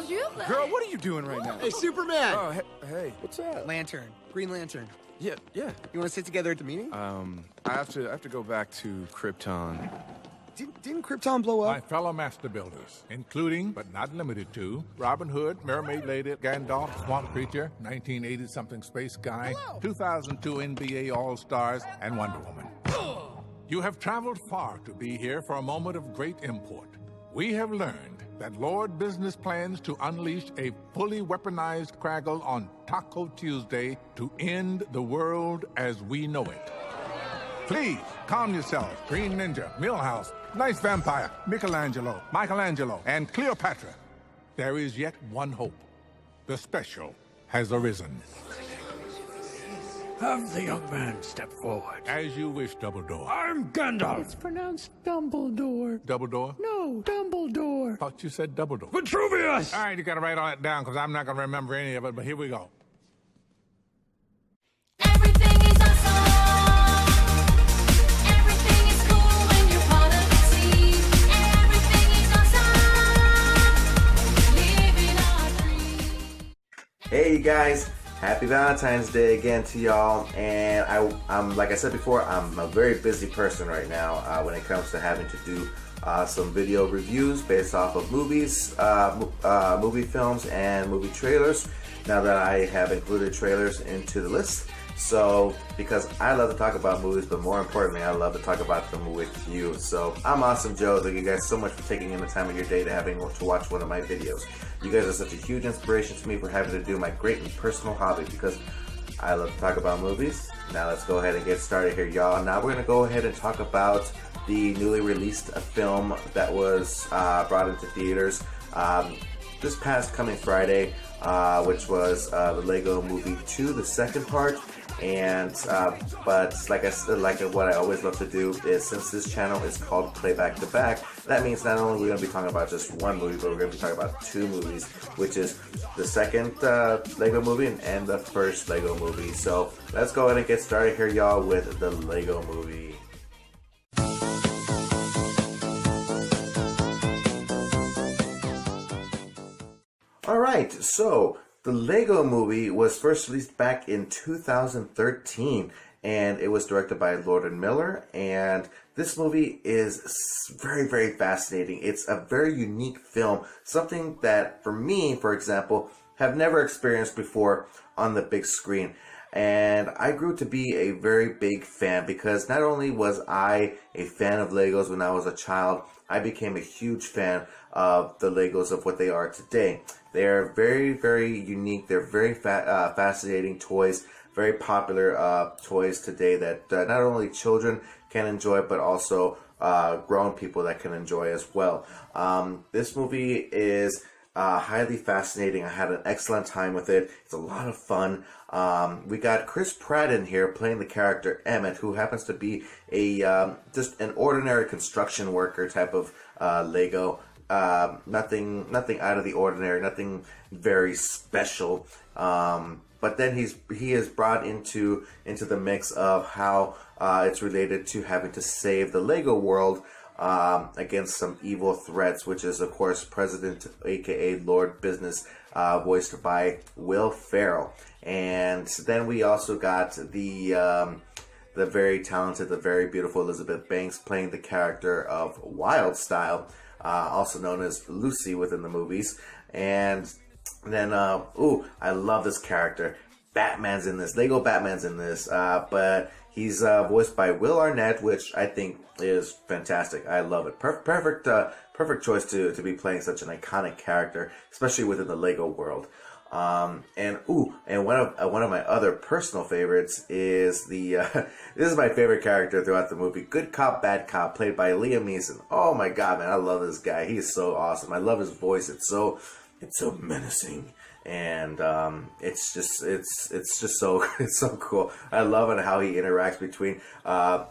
Girl, what are you doing right now? Hey, Superman! Oh, hey. What's that? Lantern. Green Lantern. Yeah. You want to sit together at the meeting? I have to go back to Krypton. Didn't Krypton blow My up? fellow master builders, including, but not limited to, Robin Hood, Mermaid Lady, Gandalf, Swamp Creature, 1980-something Space Guy, 2002 NBA All-Stars, and Wonder Woman. You have traveled far to be here for a moment of great import. We have learned that Lord Business plans to unleash a fully weaponized Kraggle on Taco Tuesday to end the world as we know it. Please, calm yourselves. Green Ninja, Millhouse, Nice Vampire, Michelangelo, and Cleopatra. There is yet one hope. The special has arisen. Have the young man step forward. As you wish, Dumbledore. I'm Gandalf. It's pronounced Dumbledore. Dumbledore? No, Dumbledore. Thought you said Dumbledore. Vitruvius! All right, you gotta write all that down, because I'm not gonna remember any of it, but here we go. Everything is awesome. Everything is cool when you're part of the team. Everything is awesome. Living our dream. Hey you guys, happy Valentine's Day again to y'all. And I'm like I said before, I'm a very busy person right now when it comes to having to do some video reviews based off of movies, movie films, and movie trailers. Now that I have included trailers into the list. So, because I love to talk about movies, but more importantly, I love to talk about them with you. So, I'm Awesome Joe. Thank you guys so much for taking in the time of your day to watch one of my videos. You guys are such a huge inspiration to me for having to do my great and personal hobby, because I love to talk about movies. Now let's go ahead and get started here, y'all. Now we're going to go ahead and talk about the newly released film that was brought into theaters this past coming Friday, which was the Lego Movie 2, the second part. And but like what I always love to do is, since this channel is called Play Back to Back, that means not only we're going to be talking about just one movie, but we're going to be talking about two movies, which is the second Lego movie and the first Lego movie. So let's go ahead and get started here, y'all, with the Lego Movie. Alright, so the Lego Movie was first released back in 2013, and it was directed by Lord and Miller, and this movie is very, very fascinating. It's a very unique film, something that, for me, for example, have never experienced before on the big screen. And I grew to be a very big fan, because not only was I a fan of Legos when I was a child, I became a huge fan of the Legos of what they are today. They're very, very unique. They're very fascinating toys, very popular toys today that not only children can enjoy, but also grown people that can enjoy as well. This movie is highly fascinating. I had an excellent time with it. It's a lot of fun. We got Chris Pratt in here playing the character Emmett, who happens to be a just an ordinary construction worker type of Lego. Nothing out of the ordinary, nothing very special. But then he is brought into the mix of how it's related to having to save the Lego world against some evil threats, which is of course President, aka Lord Business, voiced by Will Ferrell. And then we also got the very talented, the very beautiful Elizabeth Banks playing the character of Wildstyle, also known as Lucy within the movies. And then, I love this character. Batman's in this. Lego Batman's in this. But he's voiced by Will Arnett, which I think is fantastic. I love it. Perfect choice to be playing such an iconic character, especially within the Lego world. And one of my other personal favorites is this is my favorite character throughout the movie, Good Cop, Bad Cop, played by Liam Neeson. Oh my god, man, I love this guy. He's so awesome. I love his voice. It's so menacing. And it's just so it's so cool. I love it how he interacts between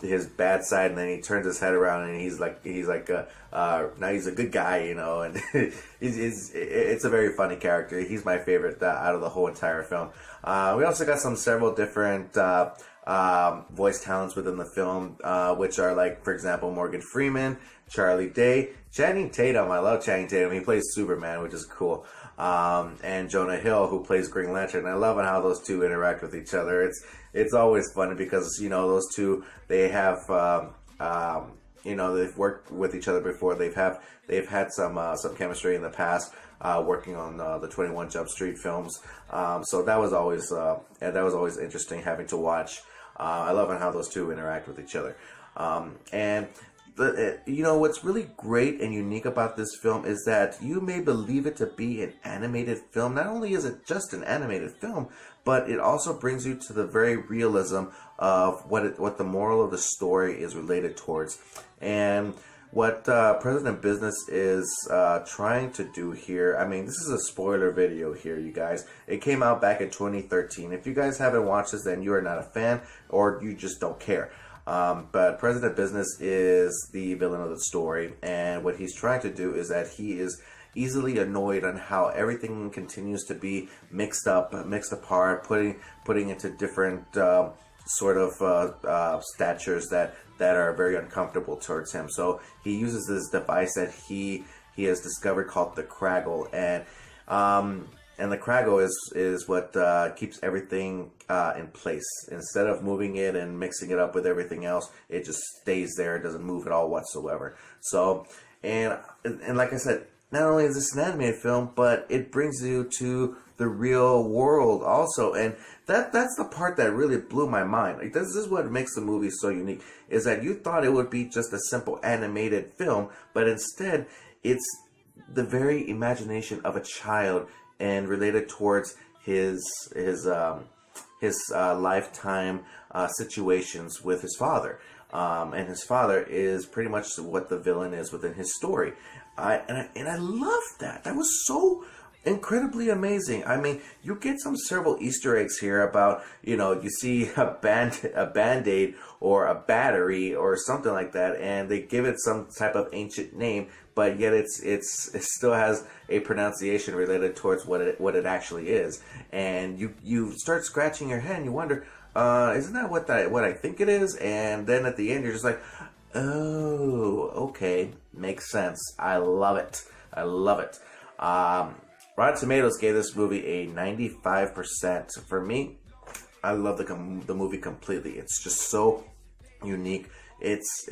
his bad side, and then he turns his head around and he's like now he's a good guy, you know. And it's a very funny character. He's my favorite out of the whole entire film. We also got several different voice talents within the film, which are like, for example, Morgan Freeman, Charlie Day, Channing Tatum. I love Channing Tatum. He plays Superman, which is cool. And Jonah Hill, who plays Green Lantern. I love how those two interact with each other. It's always funny because, you know, those two, they have, you know, they've worked with each other before. They've had some chemistry in the past, working on the 21 Jump Street films. So that was always interesting having to watch. I love how those two interact with each other. And you know, what's really great and unique about this film is that you may believe it to be an animated film. Not only is it just an animated film, but it also brings you to the very realism of what the moral of the story is related towards. And what President Business is trying to do here, I mean, this is a spoiler video here, you guys. It came out back in 2013. If you guys haven't watched this, then you are not a fan or you just don't care. But President Business is the villain of the story, and what he's trying to do is that he is easily annoyed on how everything continues to be mixed apart, putting into different sort of statures that are very uncomfortable towards him. So he uses this device that he has discovered called the Kraggle, and the Kraggle is what keeps everything in place. Instead of moving it and mixing it up with everything else, it just stays there. It doesn't move at all whatsoever. So, and like I said, not only is this an animated film, but it brings you to the real world also. And that's the part that really blew my mind. Like, this is what makes the movie so unique, is that you thought it would be just a simple animated film, but instead it's the very imagination of a child and related towards his lifetime situations with his father. And his father is pretty much what the villain is within his story. And I love that. That was so incredibly amazing. I mean, you get several Easter eggs here about, you know, you see a Band-Aid or a battery or something like that, and they give it some type of ancient name, but yet it still has a pronunciation related towards what it actually is. And you start scratching your head and you wonder, isn't that what I think it is? And then at the end you're just like, oh, okay, makes sense. I love it. I love it. Rotten Tomatoes gave this movie a 95%. For me, I love the movie completely. It's just so unique. It's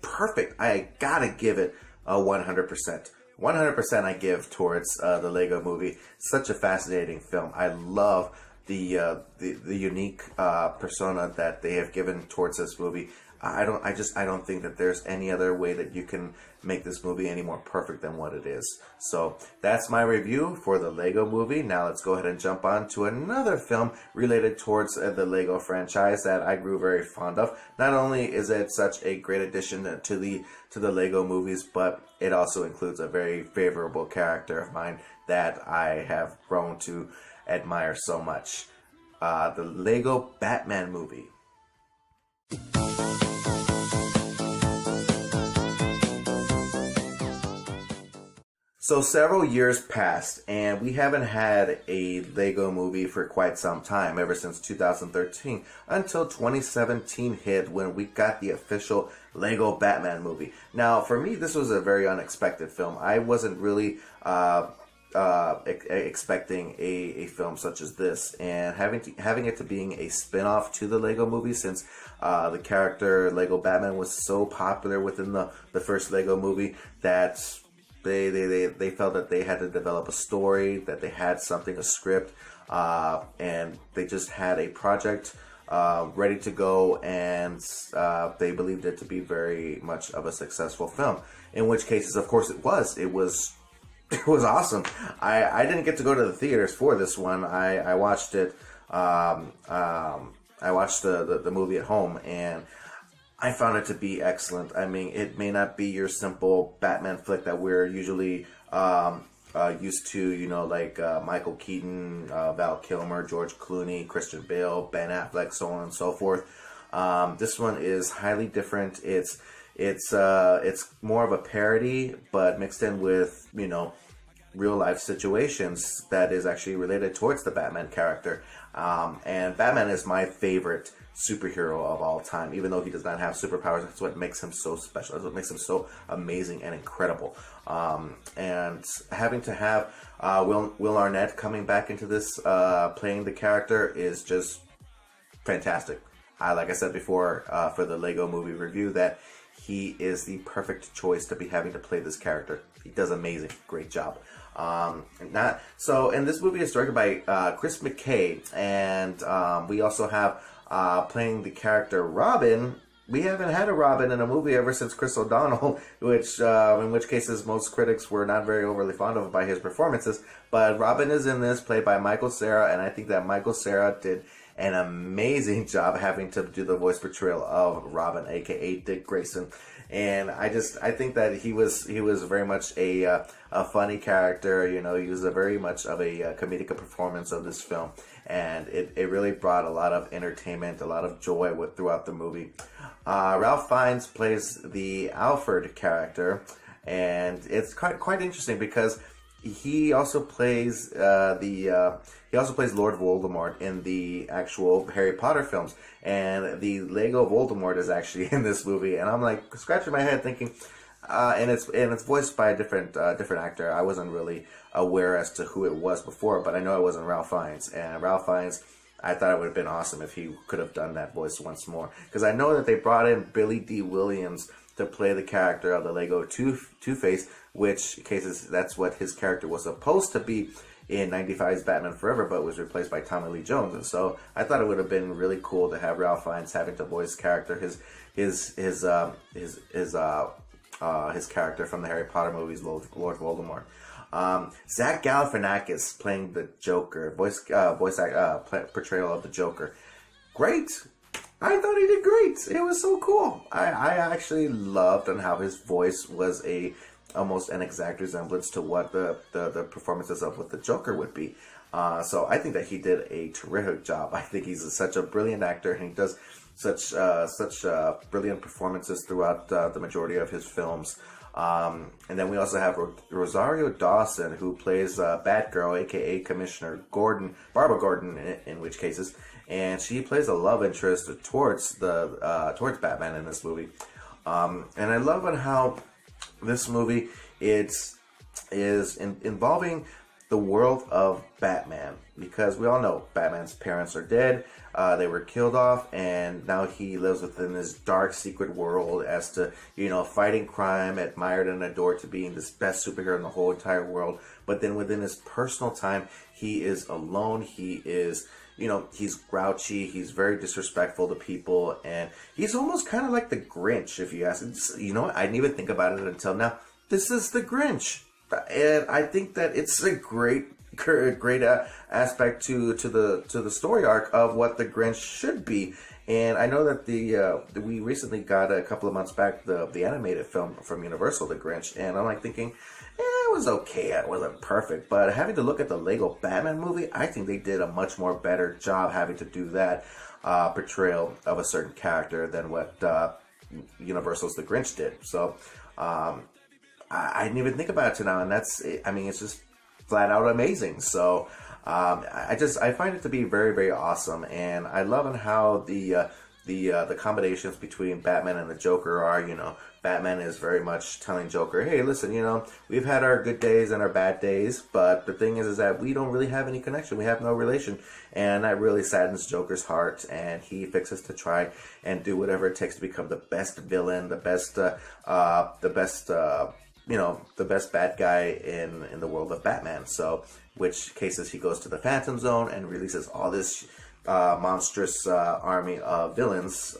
perfect. I gotta give it a 100%. 100% I give towards the Lego Movie. Such a fascinating film. I love the unique persona that they have given towards this movie. I don't think that there's any other way that you can make this movie any more perfect than what it is. So that's my review for the Lego Movie. Now let's go ahead and jump on to another film related towards the Lego franchise that I grew very fond of. Not only is it such a great addition to the Lego movies, but it also includes a very favorable character of mine that I have grown to admire so much. The Lego Batman movie. So several years passed, and we haven't had a Lego movie for quite some time, ever since 2013, until 2017 hit when we got the official Lego Batman movie. Now, for me, this was a very unexpected film. I wasn't really expecting a film such as this, and having it to being a spin-off to the Lego movie, since the character Lego Batman was so popular within the first Lego movie that they felt that they had to develop a story, that they had a script, and they just had a project ready to go, and they believed it to be very much of a successful film. In which cases, of course, it was awesome. I didn't get to go to the theaters for this one. I watched it. I watched the movie at home, and I found it to be excellent. I mean, it may not be your simple Batman flick that we're usually used to, you know, like Michael Keaton, Val Kilmer, George Clooney, Christian Bale, Ben Affleck, so on and so forth. This one is highly different. It's more of a parody, but mixed in with, you know, real life situations that is actually related towards the Batman character. And Batman is my favorite superhero of all time, even though he does not have superpowers. That's what makes him so special. That's what makes him so amazing and incredible. And having to have Will Arnett coming back into this, playing the character, is just fantastic. Like I said before, for the Lego Movie review, that he is the perfect choice to be having to play this character. He does amazing, great job. And this movie is directed by Chris McKay, and we also have playing the character Robin. We haven't had a Robin in a movie ever since Chris O'Donnell, which in which cases most critics were not very overly fond of by his performances. But Robin is in this, played by Michael Cera, and I think that Michael Cera did an amazing job having to do the voice portrayal of Robin, aka Dick Grayson. And I think that he was very much a funny character. You know, he was very much of a comedic performance of this film, and it really brought a lot of entertainment, a lot of joy throughout the movie. Ralph Fiennes plays the Alfred character, and it's quite interesting because he also plays Lord Voldemort in the actual Harry Potter films, and the Lego Voldemort is actually in this movie. And I'm like scratching my head thinking, and it's voiced by a different actor. I wasn't really aware as to who it was before, but I know it wasn't Ralph Fiennes. And Ralph Fiennes, I thought it would have been awesome if he could have done that voice once more, because I know that they brought in Billy D. Williams to play the character of the Lego Two-Face, which cases that's what his character was supposed to be in '95's Batman Forever, but was replaced by Tommy Lee Jones. And so I thought it would have been really cool to have Ralph Fiennes having to voice character his character from the Harry Potter movies, Lord Voldemort. Zach Galifianakis playing the Joker, portrayal of the Joker. Great. I thought he did great. It was so cool. I actually loved on how his voice was almost an exact resemblance to what the performances of what the Joker would be. So I think that he did a terrific job. I think he's such a brilliant actor, and he does such brilliant performances throughout the majority of his films. And then we also have Rosario Dawson, who plays Batgirl, aka Commissioner Gordon, Barbara Gordon, in which cases, and she plays a love interest towards Batman in this movie. And I love on how this movie is involving the world of Batman, because we all know Batman's parents are dead. They were killed off, and now he lives within this dark secret world as to, fighting crime, admired and adored to being this best superhero in the whole entire world. But then within his personal time, he is alone. He is, he's grouchy. He's very disrespectful to people, and he's almost kind of like the Grinch, if you ask. I didn't even think about it until now. This is the Grinch. And I think that it's a great aspect to the story arc of what the Grinch should be. And I know that we recently got a couple of months back the animated film from Universal, The Grinch, and I'm like thinking, it was okay, it wasn't perfect. But having to look at the Lego Batman movie, I think they did a much more better job having to do that portrayal of a certain character than what Universal's The Grinch did. So I didn't even think about it till now, and it's just flat out amazing. So I find it to be very, very awesome, and I love on how the combinations between Batman and the Joker are. Batman is very much telling Joker, hey, listen, we've had our good days and our bad days, but the thing is that we don't really have any connection. We have no relation, and that really saddens Joker's heart, and he fixes to try and do whatever it takes to become the best villain, the best bad guy in the world of Batman. So, which cases he goes to the Phantom Zone and releases all this monstrous army of villains,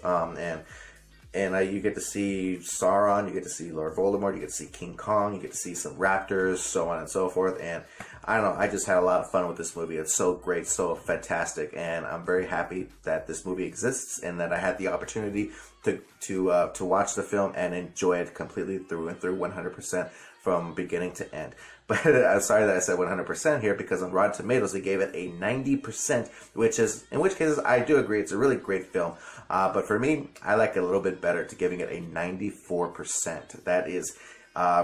and you get to see Sauron, you get to see Lord Voldemort, you get to see King Kong, you get to see some raptors, so on and so forth. And I don't know, I just had a lot of fun with this movie. It's so great, so fantastic, and I'm very happy that this movie exists and that I had the opportunity to watch the film and enjoy it completely through and through, 100% from beginning to end. But I'm sorry that I said 100% here, because on Rotten Tomatoes they gave it a 90%, in which cases I do agree it's a really great film. But for me, I like it a little bit better to giving it a 94%. That is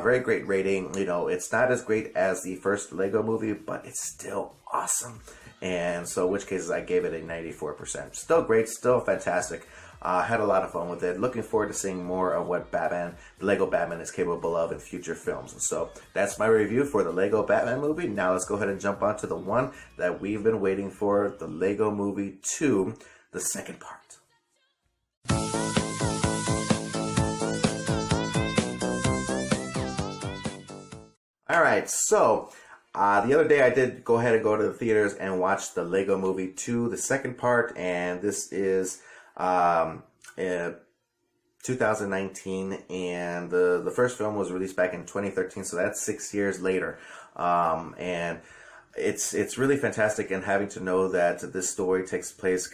Very great rating. You know, it's not as great as the first Lego movie, but it's still awesome. And so, in which cases, I gave it a 94%. Still great, still fantastic. Had a lot of fun with it. Looking forward to seeing more of what Batman, the Lego Batman, is capable of in future films. And so that's my review for the Lego Batman movie. Now let's go ahead and jump on to the one that we've been waiting for, the Lego Movie 2, the second part. Alright, so the other day I did go ahead and go to the theaters and watch the Lego Movie 2, the second part, and this is 2019, and the first film was released back in 2013, so that's 6 years later. And it's really fantastic, and having to know that this story takes place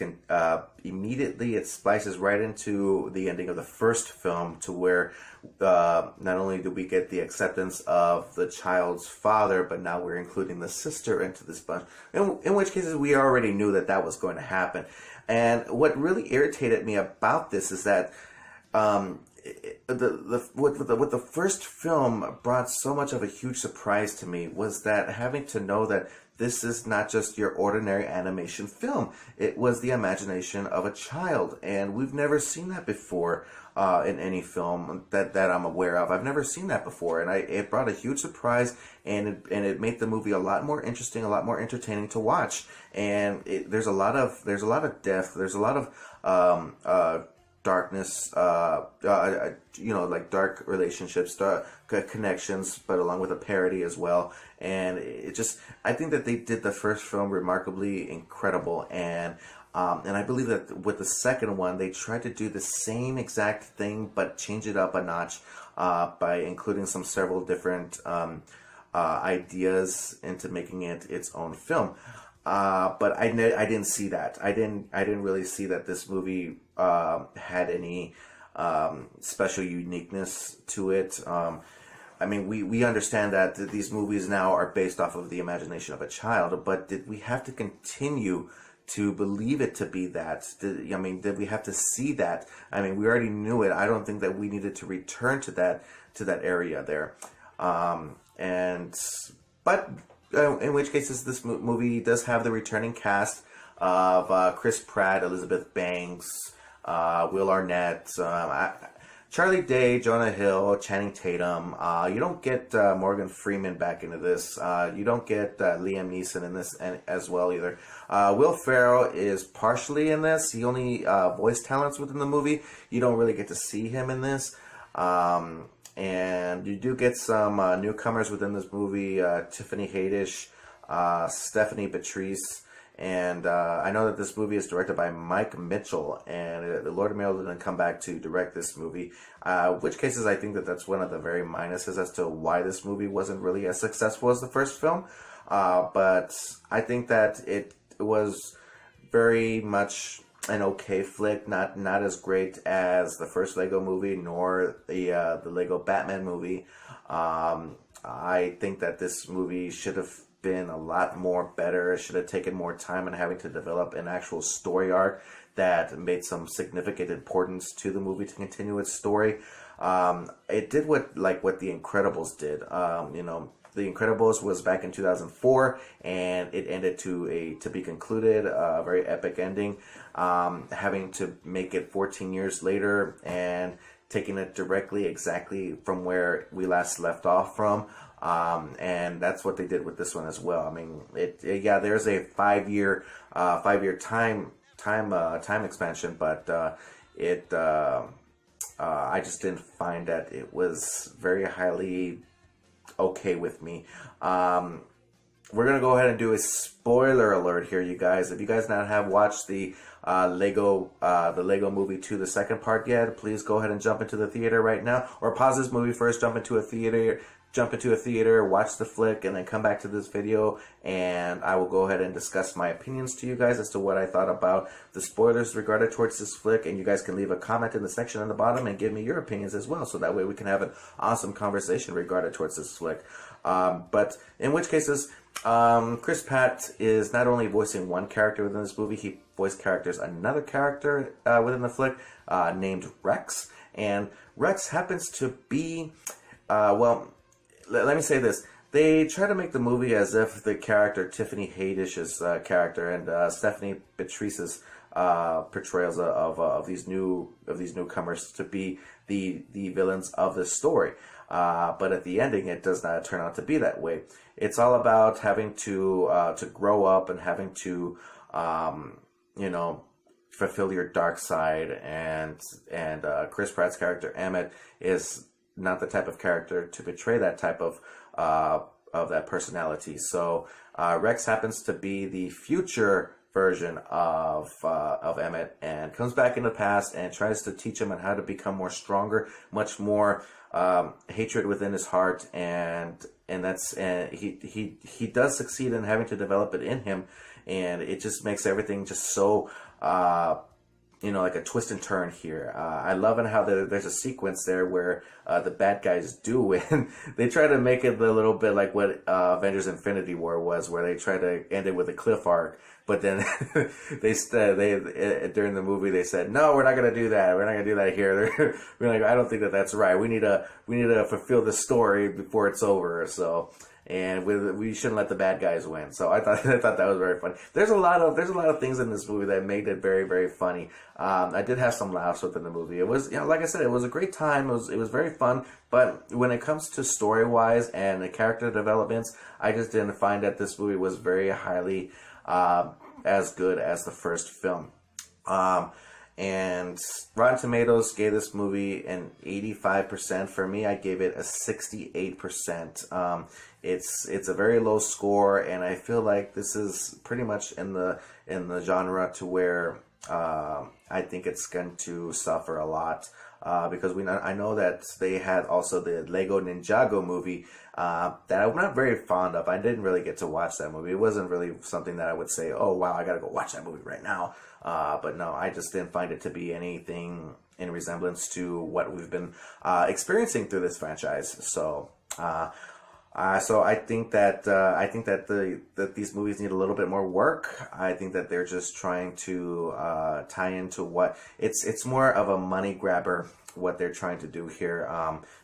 immediately. It splices right into the ending of the first film, to where not only do we get the acceptance of the child's father, but now we're including the sister into this bunch. In which cases, we already knew that that was going to happen. And what really irritated me about this is that what the first film brought so much of a huge surprise to me was that having to know that this is not just your ordinary animation film. It was the imagination of a child, and we've never seen that before in any film that I'm aware of. I've never seen that before, and it brought a huge surprise, and it made the movie a lot more interesting, a lot more entertaining to watch. And there's a lot of depth, there's a lot of darkness, like dark relationships, dark connections, but along with a parody as well. And I think that they did the first film remarkably incredible, and I believe that with the second one, they tried to do the same exact thing, but change it up a notch by including several different ideas into making it its own film. But I didn't see that. I didn't really see that this movie had any special uniqueness to it. I mean, we understand that these movies now are based off of the imagination of a child, but did we have to continue to believe it to be that? Did we have to see that? I mean, we already knew it. I don't think that we needed to return to that area there. In which cases, this movie does have the returning cast of Chris Pratt, Elizabeth Banks, Will Arnett, Charlie Day, Jonah Hill, Channing Tatum. You don't get Morgan Freeman back into this. You don't get Liam Neeson in this as well either. Will Ferrell is partially in this. He only voice talents within the movie. You don't really get to see him in this. And you do get some newcomers within this movie, Tiffany Haddish, Stephanie Beatrice, and I know that this movie is directed by Mike Mitchell, and Lord Miller didn't come back to direct this movie, which cases I think that that's one of the very minuses as to why this movie wasn't really as successful as the first film, but I think that it was very much an okay flick, not as great as the first Lego movie, nor the Lego Batman movie. I think that this movie should have been a lot more better. It should have taken more time in having to develop an actual story arc that made some significant importance to the movie to continue its story. It did what The Incredibles did. The Incredibles was back in 2004, and it ended to be concluded, a very epic ending, having to make it 14 years later and taking it directly exactly from where we last left off from. And that's what they did with this one as well. I mean, there's a 5-year time expansion, but I just didn't find that it was very highly okay with me. We're gonna go ahead and do a spoiler alert here, you guys. If you guys not have watched the Lego Movie 2, the second part yet, please go ahead and jump into the theater right now, or pause this movie first, jump into a theater, watch the flick, and then come back to this video, and I will go ahead and discuss my opinions to you guys as to what I thought about the spoilers regarded towards this flick, and you guys can leave a comment in the section on the bottom and give me your opinions as well, so that way we can have an awesome conversation regarded towards this flick. But in which cases, Chris Pratt is not only voicing one character within this movie, he voiced characters another character within the flick named Rex, and Rex happens to be well, let me say this. They try to make the movie as if the character Tiffany Haddish's character and Stephanie Beatrice's portrayals of these newcomers to be the villains of the story. But at the ending, it does not turn out to be that way. It's all about having to grow up and having to fulfill your dark side. And Chris Pratt's character Emmett is not the type of character to portray that type of that personality. So Rex happens to be the future version of Emmett and comes back in the past and tries to teach him on how to become more stronger, much more hatred within his heart, and he does succeed in having to develop it in him, and it just makes everything just so like a twist and turn here. I love it how there's a sequence there where the bad guys do win. They try to make it a little bit like what Avengers Infinity War was, where they try to end it with a cliff arc. But then they during the movie they said, no, we're not going to do that. We're not going to do that here. We're like, I don't think that's right. We need to fulfill the story before it's over. So. And we shouldn't let the bad guys win. So I thought that was very funny. There's a lot of things in this movie that made it very, very funny. I did have some laughs within the movie. It was, like I said, it was a great time. It was very fun. But when it comes to story wise and the character developments, I just didn't find that this movie was very highly as good as the first film. And Rotten Tomatoes gave this movie an 85%. For me, I gave it a 68%. It's a very low score, and I feel like this is pretty much in the genre to where I think it's going to suffer a lot. Because I know that they had also the Lego Ninjago movie that I'm not very fond of. I didn't really get to watch that movie. It wasn't really something that I would say, oh wow, I gotta go watch that movie right now. But no, I just didn't find it to be anything in resemblance to what we've been experiencing through this franchise. So I think that these movies need a little bit more work. I think that they're just trying to tie into what it's more of a money grabber. What they're trying to do here,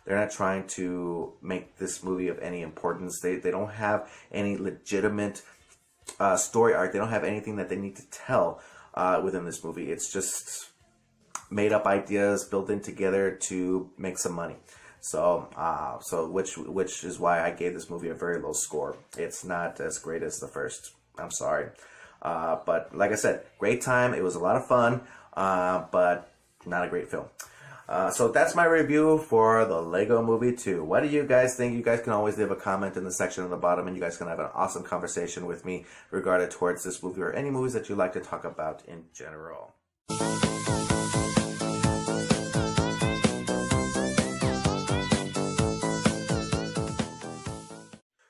they're not trying to make this movie of any importance. They don't have any legitimate story arc. They don't have anything that they need to tell within this movie. It's just made up ideas built in together to make some money. So which is why I gave this movie a very low score. It's not as great as the first. I'm sorry. But like I said, great time. It was a lot of fun, but not a great film. So that's my review for the Lego Movie 2. What do you guys think? You guys can always leave a comment in the section at the bottom, and you guys can have an awesome conversation with me regarding towards this movie or any movies that you like to talk about in general.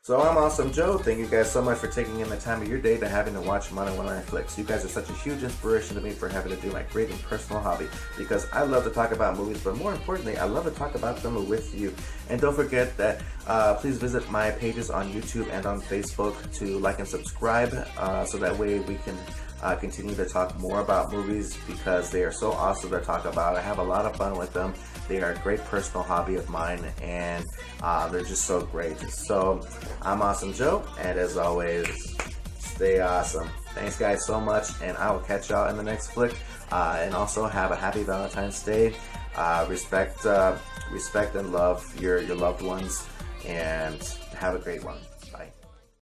So I'm Awesome Joe. Thank you guys so much for taking in the time of your day to having to watch Modern One Flicks. You guys are such a huge inspiration to me for having to do my great and personal hobby, because I love to talk about movies, but more importantly, I love to talk about them with you. And don't forget that please visit my pages on YouTube and on Facebook to like and subscribe, so that way we can continue to talk more about movies, because they are so awesome to talk about. I have a lot of fun with them. They are a great personal hobby of mine, and they're just so great. So I'm Awesome Joe, and as always, stay awesome. Thanks guys so much, and I will catch y'all in the next flick. And also have a happy Valentine's Day. Respect and love your loved ones, and have a great one.